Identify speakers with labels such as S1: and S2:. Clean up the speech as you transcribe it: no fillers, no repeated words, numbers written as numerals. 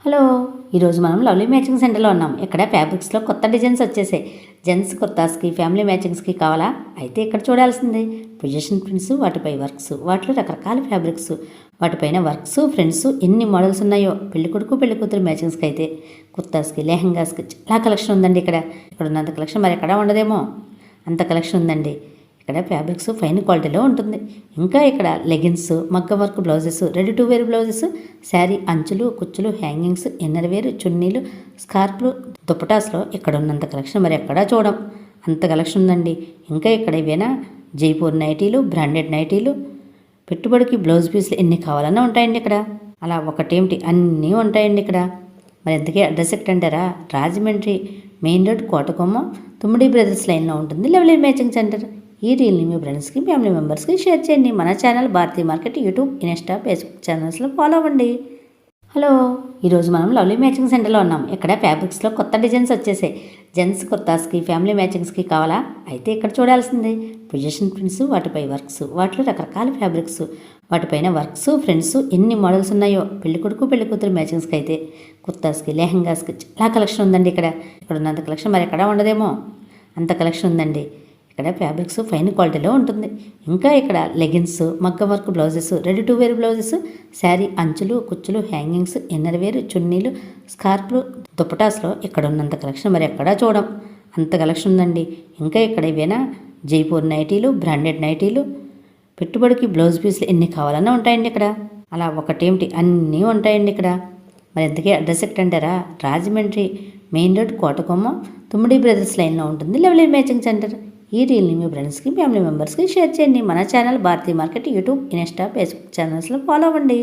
S1: Hello, ఈరోజు మనం lovely matching సెంటర్లో ఉన్నాం. ఇక్కడ ఫ్యాబ్రిక్స్లో కొత్త డిజైన్స్ వచ్చేసాయి. జెంట్స్ కుర్తాస్కి, ఫ్యామిలీ మ్యాచింగ్స్కి కావాలా? అయితే ఇక్కడ చూడాల్సిందే. పొజిషన్ ప్రింట్స్, వాటిపై వర్క్స్, వాటిలో రకరకాల ఫ్యాబ్రిక్స్, వాటిపైన వర్క్స్, ఫ్రింట్స్, ఎన్ని మోడల్స్ ఉన్నాయో. పెళ్ళికొడుకు పెళ్ళికూతురు మ్యాచింగ్స్కి అయితే కుర్తాస్కి, లెహంగాస్కి చాలా కలెక్షన్ ఉందండి. ఇక్కడ ఉన్నంత కలెక్షన్ మరి ఎక్కడా ఉండదేమో, అంత కలెక్షన్ ఉందండి. ఇక్కడ ఫ్యాబ్రిక్స్ ఫైన్ క్వాలిటీలో ఉంటుంది. ఇంకా ఇక్కడ లెగిన్స్, మగ్గ work blouses, ready to wear blouses, sari అంచులు, కుచ్చులు, హ్యాంగింగ్స్, ఇన్నర్ వేర్, చున్నీలు, స్కార్ఫ్లు, దుప్పటాస్లో ఇక్కడ ఉన్నంత కలెక్షన్ మరి ఎక్కడా చూడం, అంత కలెక్షన్ ఉందండి. ఇంకా ఇక్కడ ఇవేనా జైపూర్ నైటీలు, బ్రాండెడ్ నైటీలు, పెట్టుబడికి బ్లౌజ్ పీస్లు ఎన్ని కావాలన్నా ఉంటాయండి ఇక్కడ. అలా ఒకటేమిటి అన్నీ ఉంటాయండి ఇక్కడ. మరి ఎంతకీ అడ్రస్ ఎక్కడంటారా? Rajahmundry main road, Kotakomma, Thummidi brothers లైన్లో ఉంటుంది లవ్లీ మ్యాచింగ్ సెంటర్. ఈ రీల్ని మీ ఫ్రెండ్స్కి, ఫ్యామిలీ మెంబర్స్కి షేర్ చేయండి. మన channel Bharati market YouTube, Insta, Facebook ఛానల్స్లో ఫాలో అవ్వండి. హలో, ఈరోజు మనం లవ్లీ మ్యాచింగ్ సెంటర్లో ఉన్నాం. ఇక్కడ ఫ్యాబ్రిక్స్లో కొత్త డిజైన్స్ వచ్చేసాయి. జెంట్స్ కుర్తాస్కి, ఫ్యామిలీ మ్యాచింగ్స్కి కావాలా? అయితే ఇక్కడ చూడాల్సిందే. పొజిషన్ ప్రింట్స్, వాటిపై వర్క్స్, వాటిలో రకరకాల ఫ్యాబ్రిక్స్, వాటిపైన వర్క్స్, ఫ్రింట్స్, ఎన్ని మోడల్స్ ఉన్నాయో. పెళ్ళికొడుకు పెళ్ళికూతురు మ్యాచింగ్స్కి అయితే కుర్తాస్కి, లెహంగాస్కి చాలా కలెక్షన్ ఉందండి. ఇక్కడ ఉన్నంత కలెక్షన్ మరి ఎక్కడా ఉండదేమో, అంత కలెక్షన్ ఉందండి. ఇక్కడ ఫ్యాబ్రిక్స్ ఫైన్ క్వాలిటీలో ఉంటుంది. ఇంకా ఇక్కడ లెగిన్స్, మగ్గ work blouses, ready to wear blouses, sari అంచులు, కుచ్చులు, హ్యాంగింగ్స్, ఇన్నర్ వేర్, చున్నీలు, స్కార్ఫ్లు, దుప్పటాస్లో ఇక్కడ ఉన్నంత కలెక్షన్ మరి ఎక్కడా చూడం, అంత కలెక్షన్ ఉందండి. ఇంకా ఇక్కడ ఇవేనా జైపూర్ నైటీలు, బ్రాండెడ్ నైటీలు, పెట్టుబడికి బ్లౌజ్ పీస్లు ఎన్ని కావాలన్నా ఉంటాయండి ఇక్కడ. అలా ఒకటేమిటి అన్నీ ఉంటాయండి ఇక్కడ. మరి ఎంతకీ అడ్రస్ ఎక్కడంటారా? Rajahmundry main road, Kotakomma, Thummidi brothers లైన్లో ఉంటుంది లవ్లీ మ్యాచింగ్ సెంటర్. ఈ రీల్ని మీ ఫ్రెండ్స్కి, ఫ్యామిలీ మెంబర్స్కి షేర్ చేయండి. మన channel Bharati market YouTube, Insta, Facebook ఛానల్స్లో ఫాలో అవ్వండి.